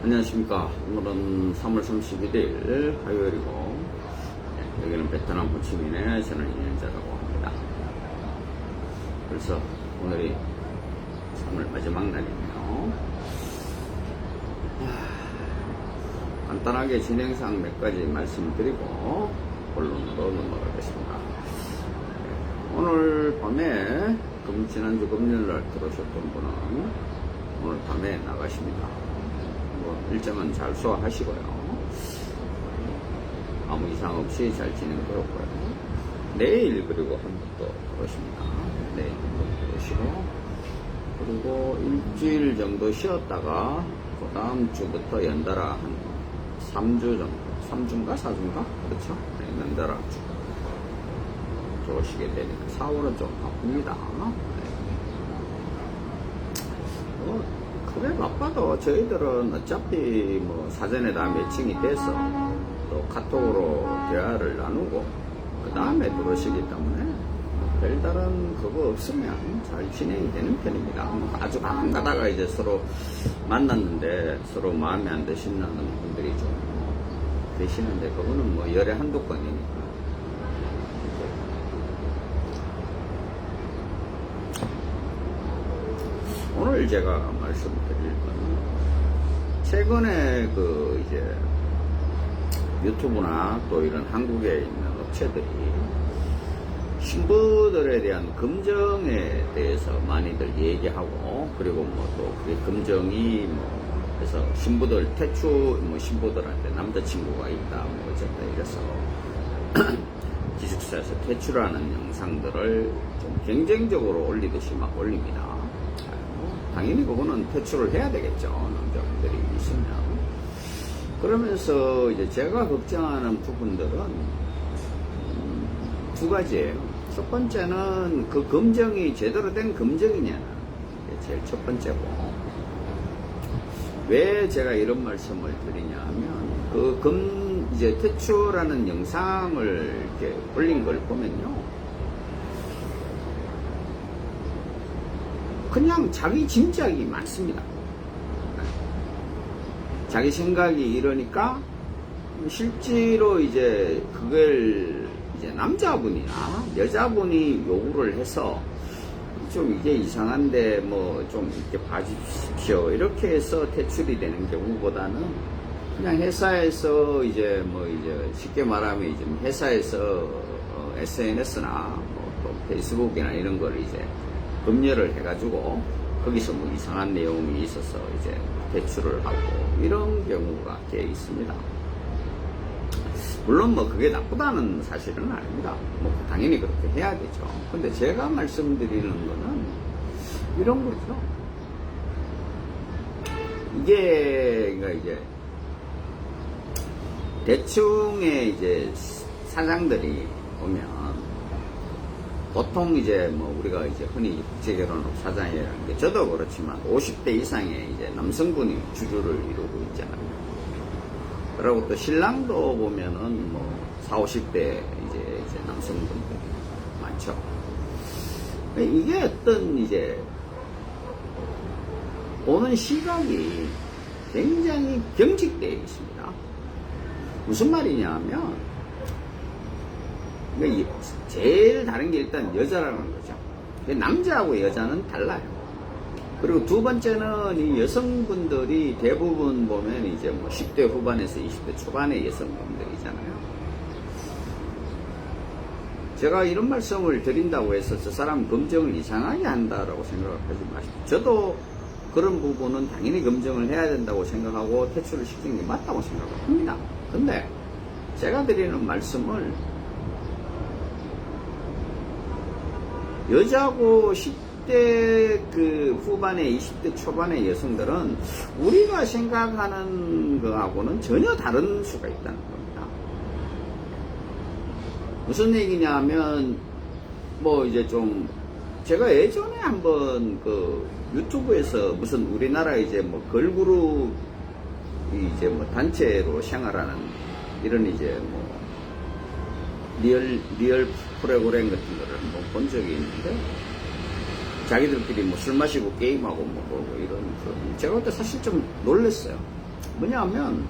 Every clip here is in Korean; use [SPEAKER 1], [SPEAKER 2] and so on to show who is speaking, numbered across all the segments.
[SPEAKER 1] 안녕하십니까. 오늘은 3월 31일 화요일이고, 여기는 베트남 호치민의 저는 이현자라고 합니다. 그래서 오늘이 3월 마지막 날이네요. 간단하게 진행상 몇 가지 말씀드리고 본론으로 넘어가겠습니다. 오늘 밤에 지난주 금요일날 들어오셨던 분은 오늘 밤에 나가십니다. 일정은 잘 소화하시고요. 아무 이상 없이 잘 진행되었고요. 내일 그리고 한 번 또 들어오십니다. 내일 한 번 들어오시고, 그리고 일주일 정도 쉬었다가 그 다음 주부터 연달아 한 3주 정도, 3주인가 4주인가? 그렇죠? 네, 연달아 들어오시게 되니까 4월은 좀 바쁩니다. 그래 바빠도 저희들은 어차피 뭐 사전에 다 매칭이 돼서 또 카톡으로 대화를 나누고 그 다음에 들어오시기 때문에 별다른 그거 없으면 잘 진행이 되는 편입니다. 뭐 아주 가끔 가다가 이제 서로 만났는데 서로 마음에 안 드시는 분들이 좀 계시는데 그거는 뭐 열에 한두 건이니까. 오늘 제가 말씀드릴 거는 최근에 그 이제 유튜브나 또 이런 한국에 있는 업체들이 신부들에 대한 금정에 대해서 많이들 얘기하고, 그리고 뭐 또 그게 금정이 뭐 그래서 신부들 뭐 신부들한테 남자친구가 있다 뭐 어쨌다 이래서 기숙사에서 퇴출하는 영상들을 좀 경쟁적으로 올리듯이 막 올립니다. 당연히 그거는 퇴출을 해야 되겠죠. 남자분들이 있으면. 그러면서 이제 제가 걱정하는 부분들은 두 가지예요. 첫 번째는 그 검정이 제대로 된 검정이냐는 게 제일 첫 번째고, 왜 제가 이런 말씀을 드리냐 하면 이제 퇴출하는 영상을 이렇게 올린 걸 보면요, 그냥 자기 짐작이 많습니다. 자기 생각이 이러니까 실제로 이제 그걸 이제 남자분이나 여자분이 요구를 해서 좀 이게 이상한데 뭐 좀 이렇게 봐주십시오 이렇게 해서 퇴출이 되는 경우보다는 그냥 회사에서 이제 뭐 이제 쉽게 말하면 이제 회사에서 SNS나 뭐 또 페이스북이나 이런 걸 이제 검열을 해가지고 거기서 뭐 이상한 내용이 있어서 이제 퇴출을 하고 이런 경우가 꽤 있습니다. 물론 뭐 그게 나쁘다는 사실은 아닙니다. 뭐 당연히 그렇게 해야겠죠. 근데 제가 말씀드리는 거는 이런 거죠. 이게 그러니까 이제 대충의 이제 사장들이 보면 보통 이제 뭐 우리가 이제 흔히 국제결혼업 사장이라는 게 저도 그렇지만 50대 이상의 이제 남성분이 주주를 이루고 있잖아요. 그리고 또 신랑도 보면은 뭐 40, 50대 이제 남성분들이 많죠. 이게 어떤 이제 보는 시각이 굉장히 경직되어 있습니다. 무슨 말이냐 하면 제일 다른 게 일단 여자라는 거죠. 남자하고 여자는 달라요. 그리고 두 번째는 이 여성분들이 대부분 보면 이제 뭐 10대 후반에서 20대 초반의 여성분들이잖아요. 제가 이런 말씀을 드린다고 해서 저 사람 검정을 이상하게 한다라고 생각을 하지 마십시오. 저도 그런 부분은 당연히 검정을 해야 된다고 생각하고 퇴출을 시키는 게 맞다고 생각을 합니다. 근데 제가 드리는 말씀을 여자고 10대 그 후반에 20대 초반의 여성들은 우리가 생각하는 거하고는 전혀 다른 수가 있다는 겁니다. 무슨 얘기냐 하면 뭐 이제 좀 제가 예전에 한번 그 유튜브에서 무슨 우리나라 이제 뭐 걸그룹 이제 뭐 단체로 생활하는 이런 이제 뭐 리얼 프로그램 같은 거를 한번 본 적이 있는데 자기들끼리 뭐 술 마시고 게임하고 뭐 이런 제가 그때 사실 좀 놀랬어요. 뭐냐면,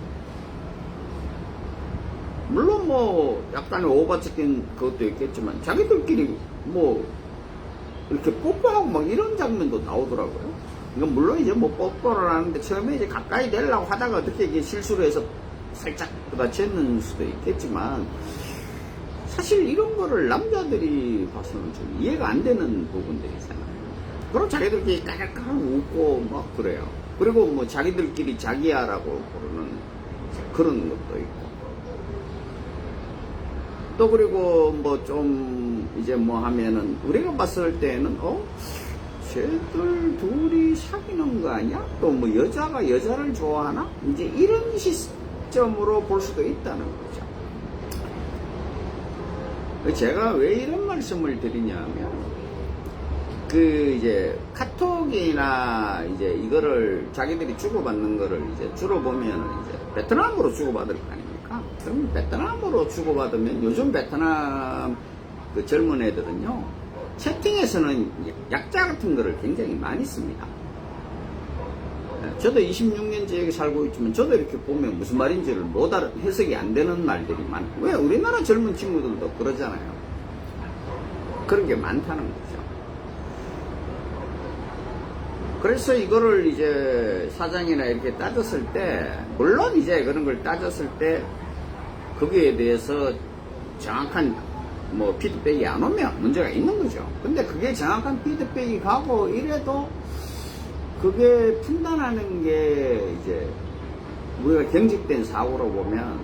[SPEAKER 1] 물론 뭐, 약간의 오바적인 그것도 있겠지만, 자기들끼리 뭐, 이렇게 뽀뽀하고 막 이런 장면도 나오더라고요. 이건 물론 이제 뭐 뽀뽀를 하는데 처음에 이제 가까이 되려고 하다가 어떻게 이게 실수로 해서 살짝 부딪혔는 수도 있겠지만, 사실 이런 거를 남자들이 봐서는 좀 이해가 안 되는 부분들이잖아요. 그럼 자기들끼리 까깍까깍 웃고 막 그래요. 그리고 뭐 자기들끼리 자기야라고 부르는 그런 것도 있고. 또 그리고 뭐 좀 이제 뭐 하면은 우리가 봤을 때는 쟤들 둘이 사귀는 거 아니야? 또 뭐 여자가 여자를 좋아하나? 이제 이런 시점으로 볼 수도 있다는 거죠. 제가 왜 이런 말씀을 드리냐면, 이제 카톡이나 이제 이거를 자기들이 주고받는 거를 이제 주로 보면은 이제 베트남으로 주고받을 거 아닙니까? 그럼 베트남으로 주고받으면 요즘 베트남 그 젊은 애들은요, 채팅에서는 약자 같은 거를 굉장히 많이 씁니다. 저도 26년째 여기 살고 있지만 저도 이렇게 보면 무슨 말인지를 못 알아, 해석이 안 되는 말들이 많고, 왜 우리나라 젊은 친구들도 그러잖아요. 그런 게 많다는 거죠. 그래서 이거를 이제 사장이나 이렇게 따졌을 때, 물론 이제 그런 걸 따졌을 때 거기에 대해서 정확한 뭐 피드백이 안 오면 문제가 있는 거죠. 근데 그게 정확한 피드백이 가고 이래도 그게 판단하는 게 이제 우리가 경직된 사고로 보면,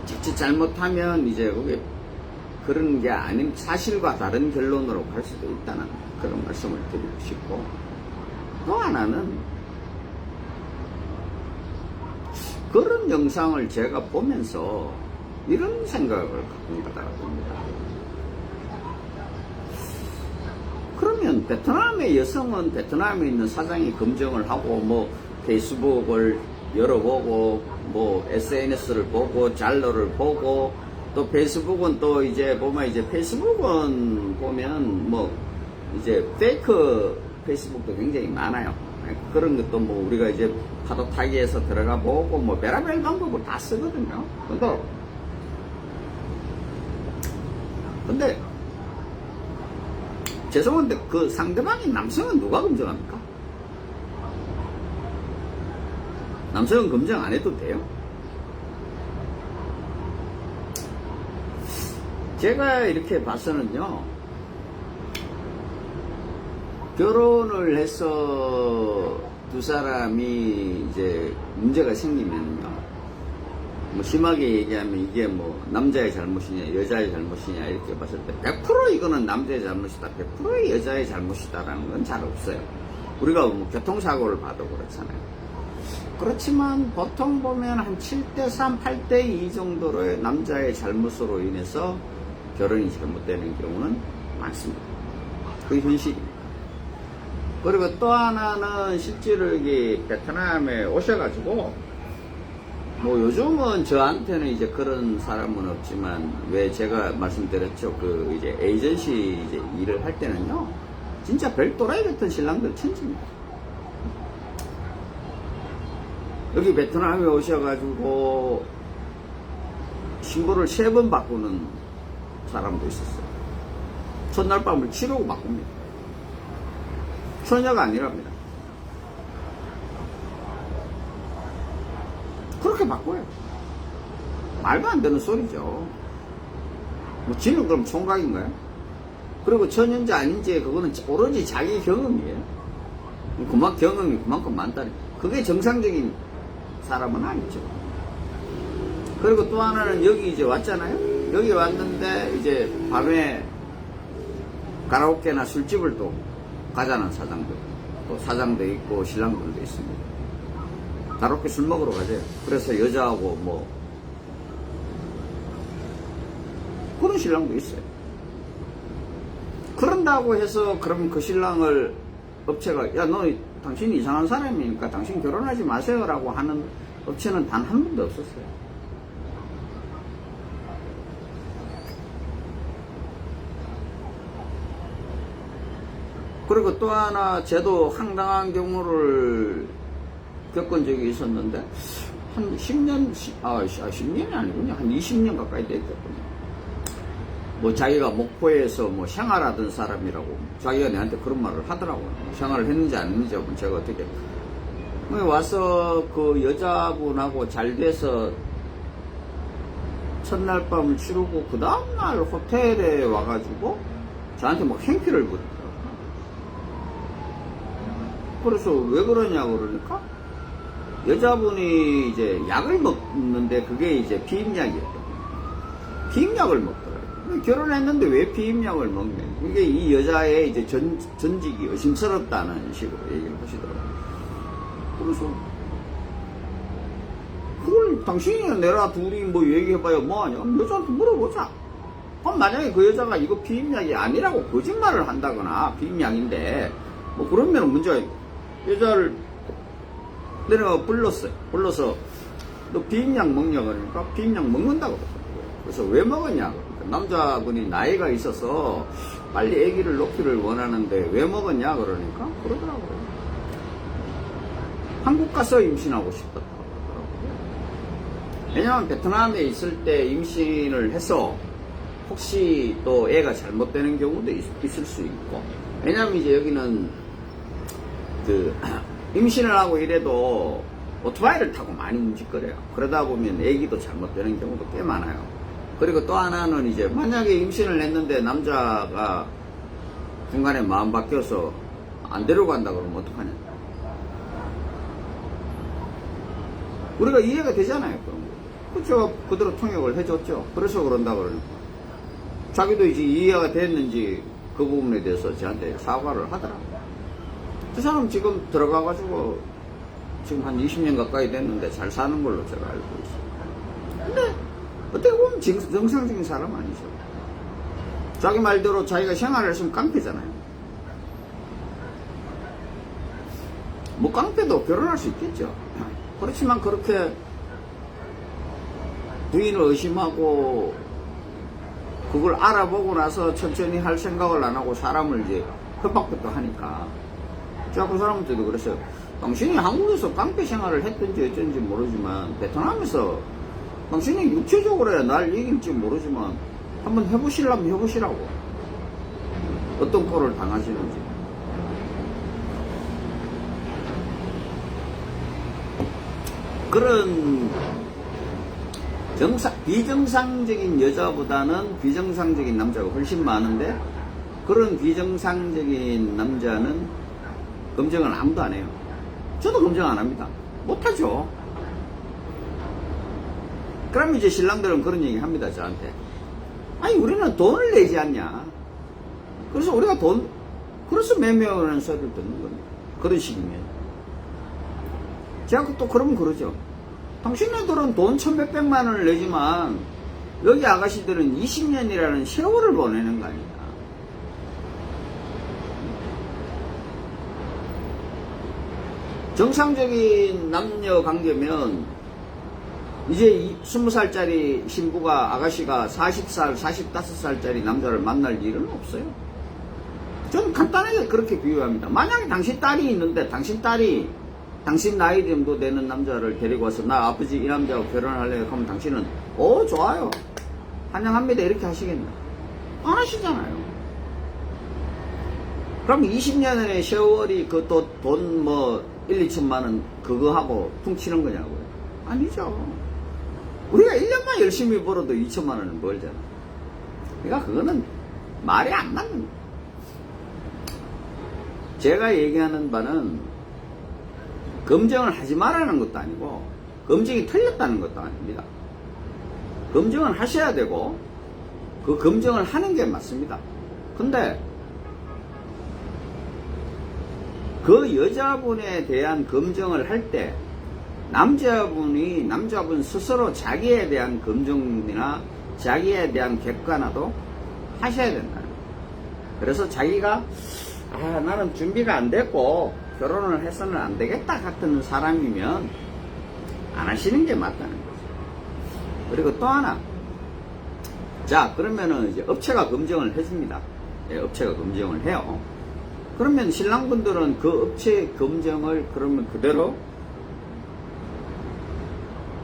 [SPEAKER 1] 자칫 잘못하면 이제 그게 그런 게 아닌 사실과 다른 결론으로 갈 수도 있다는 그런 말씀을 드리고 싶고, 또 하나는 그런 영상을 제가 보면서 이런 생각을 가끔 가다가 봅니다. 그러면 베트남의 여성은 베트남에 있는 사장이 검증을 하고 뭐 페이스북을 열어보고 뭐 SNS를 보고 잘러를 보고, 또 페이스북은 또 이제 보면 이제 페이스북은 보면 뭐 이제 페이크 페이스북도 굉장히 많아요. 그런 것도 뭐 우리가 이제 파도 타기에서 들어가 보고 뭐 별의별 방법을 다 쓰거든요. 근데 죄송한데 그 상대방인 남성은 누가 검증합니까? 남성은 검증 안 해도 돼요? 제가 이렇게 봐서는요, 결혼을 해서 두 사람이 이제 문제가 생기면요, 뭐 심하게 얘기하면 이게 뭐 남자의 잘못이냐 여자의 잘못이냐 이렇게 봤을 때 100% 이거는 남자의 잘못이다, 100% 여자의 잘못이다라는 건 잘 없어요. 우리가 뭐 교통사고를 봐도 그렇잖아요. 그렇지만 보통 보면 한 7대3, 8대2 정도로의 남자의 잘못으로 인해서 결혼이 잘못되는 경우는 많습니다. 그게 현실입니다. 그리고 또 하나는 실제로 여기 베트남에 오셔가지고, 뭐 요즘은 저한테는 이제 그런 사람은 없지만, 왜 제가 말씀드렸죠, 그 이제 에이전시 이제 일을 할 때는요, 진짜 별 또라이 같은 신랑들 천지입니다. 여기 베트남에 오셔가지고 신고를 3번 바꾸는 사람도 있었어요. 첫날 밤을 치르고 바꿉니다. 처녀가 아니랍니다. 그렇게 바꿔요. 말도 안 되는 소리죠. 뭐 지는 그럼 총각인가요? 그리고 처녀인지 아닌지 그거는 오로지 자기 경험이에요. 경험이 그만큼 많다니. 그게 정상적인 사람은 아니죠. 그리고 또 하나는 여기 이제 왔잖아요. 여기 왔는데 이제 밤에 가라오케나 술집을 또 가자는 사장들, 또 사장도 있고 신랑들도 있습니다. 가라오케 술 먹으러 가세요. 그래서 여자하고 뭐 그런 신랑도 있어요. 그런다고 해서 그럼 그 신랑을 업체가 야 너 당신이 이상한 사람이니까 당신 결혼하지 마세요 라고 하는 업체는 단 한 번도 없었어요. 그리고 또 하나, 저도 황당한 경우를 겪은 적이 있었는데, 한 10년, 10년이 아니군요. 한 20년 가까이 됐거든요. 뭐 자기가 목포에서 뭐 생활하던 사람이라고 자기가 내한테 그런 말을 하더라고요. 생활을 했는지 안 했는지 하면 제가 어떻게. 와서 그 여자분하고 잘 돼서 첫날 밤을 치르고 그 다음날 호텔에 와가지고 저한테 막 행피를 부리더라고요. 그래서 왜 그러냐 그러니까 여자분이 이제 약을 먹는데 그게 이제 피임약이었거든요. 피임약을 먹더라고요. 결혼했는데 왜 피임약을 먹냐. 이게 이 여자의 이제 전직이 의심스럽다는 식으로 얘기를 하시더라고요. 그래서 그걸 당신이나 내라 둘이 뭐 얘기해봐야 뭐하냐. 여자한테 물어보자. 그럼 만약에 그 여자가 이거 피임약이 아니라고 거짓말을 한다거나 피임약인데 뭐 그러면 문제가 여자를 내가 불렀어요. 불러서 너 비임약 먹냐 그러니까 비임약 먹는다고 그러더라고요. 그래서 왜 먹었냐 그러니까 남자분이 나이가 있어서 빨리 아기를 놓기를 원하는데 왜 먹었냐 그러니까 그러더라고요. 한국 가서 임신하고 싶었다고 그러더라고요. 왜냐면 베트남에 있을 때 임신을 해서 혹시 또 애가 잘못되는 경우도 있을 수 있고, 왜냐면 이제 여기는 그 임신을 하고 이래도 오토바이를 타고 많이 움직거려요. 그러다 보면 애기도 잘못되는 경우도 꽤 많아요. 그리고 또 하나는 이제 만약에 임신을 했는데 남자가 중간에 마음 바뀌어서 안 데려간다 그러면 어떡하냐. 우리가 이해가 되잖아요. 그런 거. 그쵸. 그대로 통역을 해줬죠. 그래서 그런다 그러니까. 자기도 이제 이해가 됐는지 그 부분에 대해서 저한테 사과를 하더라고요. 그 사람 지금 들어가가지고 지금 한 20년 가까이 됐는데 잘 사는 걸로 제가 알고 있어요. 근데 어떻게 보면 정상적인 사람 아니죠. 자기 말대로 자기가 생활을 했으면 깡패잖아요. 뭐 깡패도 결혼할 수 있겠죠. 그렇지만 그렇게 부인을 의심하고 그걸 알아보고 나서 천천히 할 생각을 안 하고 사람을 이제 협박부터 하니까 제가 그 사람한테도 그랬어요. 당신이 한국에서 깡패 생활을 했든지 어쩐지 모르지만 베트남에서 당신이 육체적으로야 날 이길지 모르지만 한번 해보시려면 해보시라고. 어떤 꼴을 당하시는지. 그런 비정상적인 여자보다는 비정상적인 남자가 훨씬 많은데 그런 비정상적인 남자는 검증을 아무도 안 해요. 저도 검증 안 합니다. 못하죠. 그럼 이제 신랑들은 그런 얘기 합니다, 저한테. 아니, 우리는 돈을 내지 않냐. 그래서 우리가 그래서 매매하는 소리를 듣는 겁니다. 그런 식이면. 제가 또 그러면 그러죠. 당신네들은 돈 1,100백만 원을 내지만 여기 아가씨들은 20년이라는 세월을 보내는 거 아닙니까? 정상적인 남녀 관계면 이제 20살짜리 신부가 아가씨가 40살, 45살짜리 남자를 만날 일은 없어요. 저는 간단하게 그렇게 비유합니다. 만약에 당신 딸이 있는데 당신 딸이 당신 나이 정도 되는 남자를 데리고 와서 나 아버지 이 남자하고 결혼할래요 하면 당신은 좋아요 환영합니다 이렇게 하시겠나? 안 하시잖아요. 그럼 20년의 세월이 그 또 돈 뭐 1, 2천만 원 그거 하고 퉁치는 거냐고요? 아니죠. 우리가 1년만 열심히 벌어도 2천만 원은 벌잖아. 그러니까 그거는 말이 안 맞는 거예요. 제가 얘기하는 바는 검증을 하지 말라는 것도 아니고 검증이 틀렸다는 것도 아닙니다. 검증을 하셔야 되고 그 검증을 하는 게 맞습니다. 근데 그 여자분에 대한 검증을 할 때 남자분 스스로 자기에 대한 검증이나 자기에 대한 객관화도 하셔야 된다는 거예요. 그래서 자기가 나는 준비가 안 됐고 결혼을 해서는 안 되겠다 같은 사람이면 안 하시는 게 맞다는 거죠. 그리고 또 하나, 자 그러면은 이제 업체가 검증을 해줍니다. 예, 업체가 검증을 해요. 그러면 신랑분들은 그 업체 검증을 그러면 그대로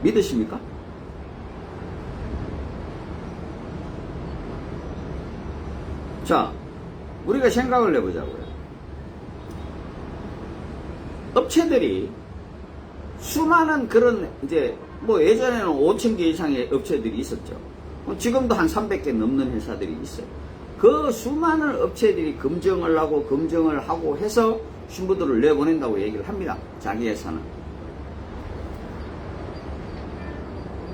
[SPEAKER 1] 믿으십니까? 자, 우리가 생각을 해보자고요. 업체들이 수많은 그런 이제 뭐 예전에는 5,000개 이상의 업체들이 있었죠. 지금도 한 300개 넘는 회사들이 있어요. 그 수많은 업체들이 검증을 하고 해서 신부들을 내보낸다고 얘기를 합니다. 자기 회사는.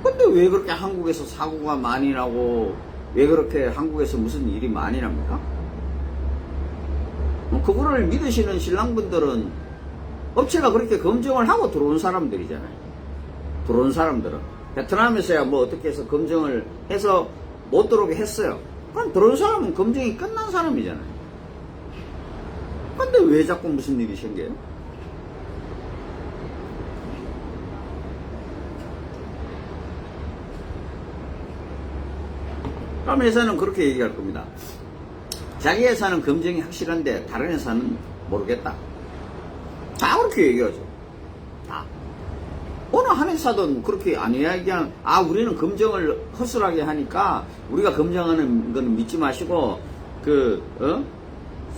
[SPEAKER 1] 근데 왜 그렇게 한국에서 사고가 많이 나고 왜 그렇게 한국에서 무슨 일이 많이 납니까? 그거를 믿으시는 신랑분들은 업체가 그렇게 검증을 하고 들어온 사람들이잖아요. 들어온 사람들은. 베트남에서야 뭐 어떻게 해서 검증을 해서 못 들어오게 했어요. 그럼 들어온 사람은 검증이 끝난 사람이잖아요. 근데 왜 자꾸 무슨 일이 생겨요? 그럼 회사는 그렇게 얘기할 겁니다. 자기 회사는 검증이 확실한데 다른 회사는 모르겠다. 다 그렇게 얘기하죠. 다. 어느 한 회사든 그렇게 아니야. 그냥, 우리는 검증을 허술하게 하니까 우리가 검증하는 거는 믿지 마시고,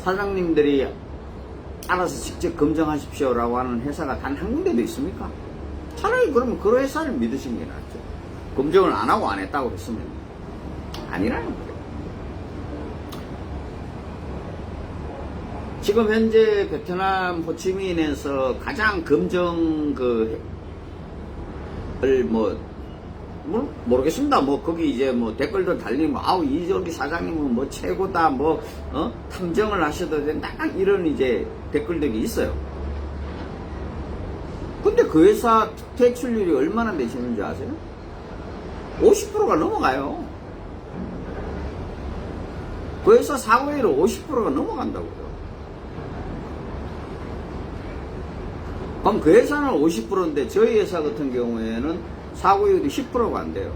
[SPEAKER 1] 사장님들이 알아서 직접 검증하십시오라고 하는 회사가 단 한 군데도 있습니까? 차라리 그러면 그 회사를 믿으시는 게 낫죠. 검증을 안 하고 안 했다고 했으면. 아니라는 거예요. 지금 현재 베트남 호치민에서 가장 검증 모르겠습니다. 거기 이제 댓글도 달리고, 이저기 사장님은 최고다, 탐정을 하셔도 된다, 이런 이제 댓글들이 있어요. 근데 그 회사 퇴출률이 얼마나 되시는지 아세요? 50%가 넘어가요. 그 회사 사고율이 50%가 넘어간다고요. 그럼 그 회사는 50%인데 저희 회사 같은 경우에는 사고율이 10%가 안 돼요.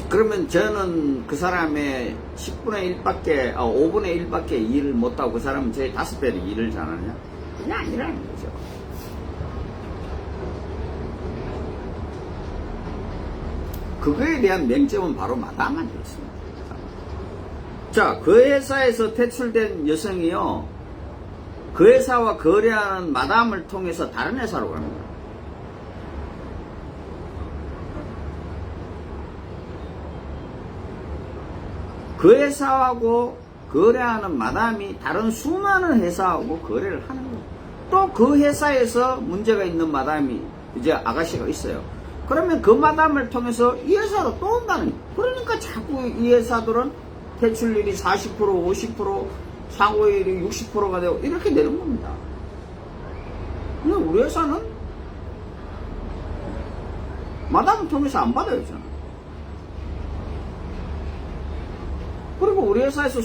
[SPEAKER 1] 그러면 저는 그 사람의 5분의 1밖에 일을 못하고 그 사람은 제 5배로 일을 잘하냐? 그게 아니라는 거죠. 그거에 대한 맹점은 바로 마담한테 있습니다. 자, 그 회사에서 퇴출된 여성이요, 그 회사와 거래하는 마담을 통해서 다른 회사로 갑니다. 그 회사하고 거래하는 마담이 다른 수많은 회사하고 거래를 하는 거예요. 또 그 회사에서 문제가 있는 마담이 이제 아가씨가 있어요. 그러면 그 마담을 통해서 이 회사로 또 온다는 거예요. 그러니까 자꾸 이 회사들은 퇴출률이 40%, 50%, 사고율이 60%가 되고 이렇게 되는 겁니다. 근데 우리 회사는 마담을 통해서 안 받아요, 저는. 그리고 우리 회사에서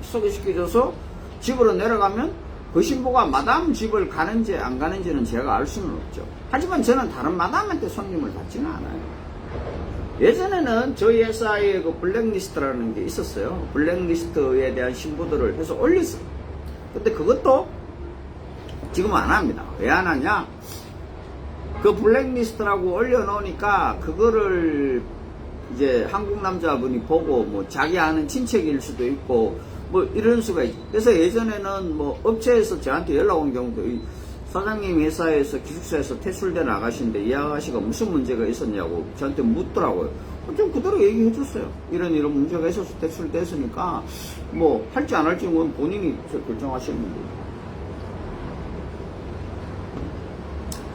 [SPEAKER 1] 소개시켜줘서 집으로 내려가면 그 신부가 마담 집을 가는지 안 가는지는 제가 알 수는 없죠. 하지만 저는 다른 마담한테 손님을 받지는 않아요. 예전에는 저희 회사에 그 블랙리스트라는 게 있었어요. 블랙리스트에 대한 신부들을 해서 올렸어요. 근데 그것도 지금 안 합니다. 왜 안 하냐? 그 블랙리스트라고 올려놓으니까 그거를 이제 한국 남자분이 보고 자기 아는 친척일 수도 있고 이런 수가 있죠. 그래서 예전에는 업체에서 저한테 연락 온 경우도 사장님 회사에서 기숙사에서 퇴출된 아가씨인데 이 아가씨가 무슨 문제가 있었냐고 저한테 묻더라고요. 좀 그대로 얘기해 줬어요. 이런 문제가 있어서 퇴출됐으니까 할지 안 할지 는 본인이 결정하시는 거예요.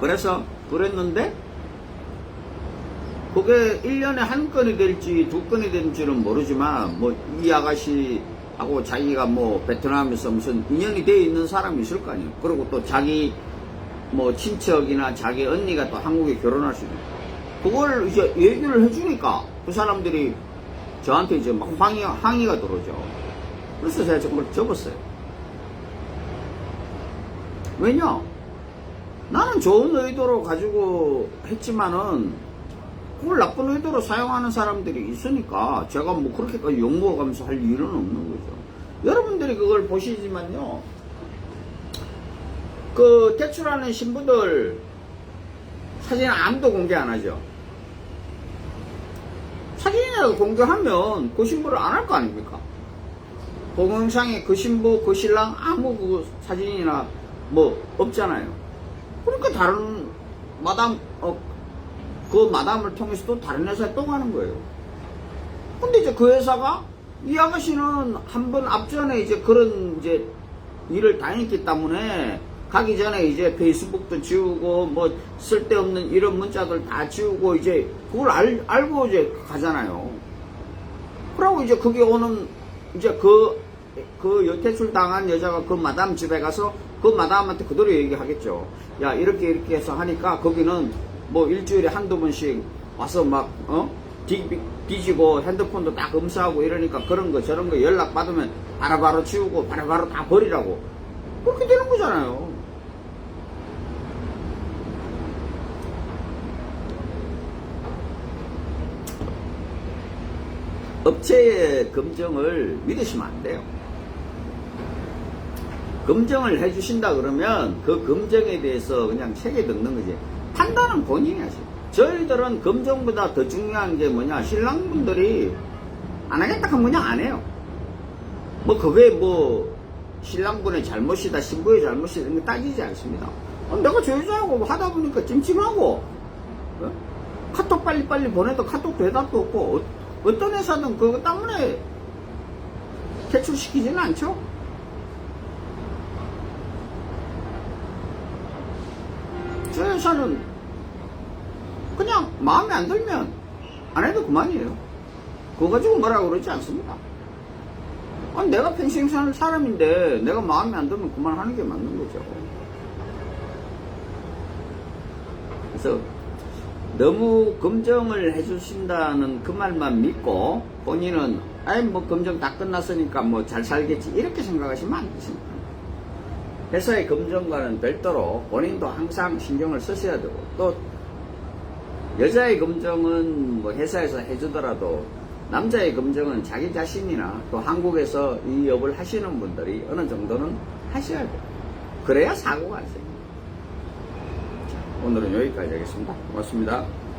[SPEAKER 1] 그래서 그랬는데 그게 1년에 한 건이 될지 2건이 될지는 모르지만 이 아가씨하고 자기가 베트남에서 무슨 인연이 되어 있는 사람이 있을 거 아니에요. 그리고 또 자기 친척이나 자기 언니가 또 한국에 결혼할 수 있는 그걸 이제 얘기를 해주니까 그 사람들이 저한테 이제 막 항의가 들어오죠. 그래서 제가 그걸 접었어요. 왜냐? 나는 좋은 의도로 가지고 했지만은 그걸 나쁜 의도로 사용하는 사람들이 있으니까 제가 그렇게까지 욕먹어가면서 할 일은 없는 거죠. 여러분들이 그걸 보시지만요, 그 대출하는 신부들 사진 아무도 공개 안 하죠. 사진이라도 공개하면 그 신부를 안 할 거 아닙니까? 동영상에 그 신부, 그 신랑 아무 그 사진이나 뭐 없잖아요. 그러니까 다른 마담, 그 마담을 통해서 또 다른 회사에 또 가는 거예요. 근데 이제 그 회사가 이 아가씨는 한 번 앞전에 이제 그런 이제 일을 다녔기 때문에 가기 전에 이제 페이스북도 지우고 뭐 쓸데없는 이런 문자들 다 지우고 이제 그걸 알고 이제 가잖아요. 그러고 이제 그게 오는 이제 그 여태출 당한 여자가 그 마담 집에 가서 그 마담한테 그대로 얘기하겠죠. 야, 이렇게 해서 하니까 거기는 뭐 일주일에 한두 번씩 와서 막, 뒤지고 핸드폰도 딱 검사하고 이러니까 그런 거 저런 거 연락 받으면 바로바로 지우고 바로바로 다 버리라고. 그렇게 되는 거잖아요. 업체의 검증을 믿으시면 안 돼요. 검증을 해주신다 그러면 그 검증에 대해서 그냥 책에 넣는 거지. 판단은 본인이 하세요. 저희들은 검증보다 더 중요한 게 뭐냐, 신랑분들이 안 하겠다 하면 그냥 안 해요. 뭐 그게 뭐 신랑분의 잘못이다 신부의 잘못이다 이런 거 따지지 않습니다. 내가 저 여자하고 하다 보니까 찜찜하고 카톡 빨리빨리 보내도 카톡 대답도 없고 어떤 회사든 그거 때문에 퇴출시키지는 않죠. 저 회사는 그냥 마음에 안 들면 안 해도 그만이에요. 그거 가지고 뭐라고 그러지 않습니다. 아니, 내가 평생 사는 사람인데 내가 마음에 안 들면 그만하는 게 맞는 거죠. 그래서 너무 검증을 해주신다는 그 말만 믿고 본인은 아이 뭐 검증 다 끝났으니까 뭐 잘 살겠지 이렇게 생각하시면 안 되십니다. 회사의 검증과는 별도로 본인도 항상 신경을 쓰셔야 되고, 또 여자의 검증은 뭐 회사에서 해주더라도 남자의 검증은 자기 자신이나 또 한국에서 이 업을 하시는 분들이 어느 정도는 하셔야 돼요. 그래야 사고가 안 생겨요. 오늘은 여기까지 하겠습니다. 고맙습니다.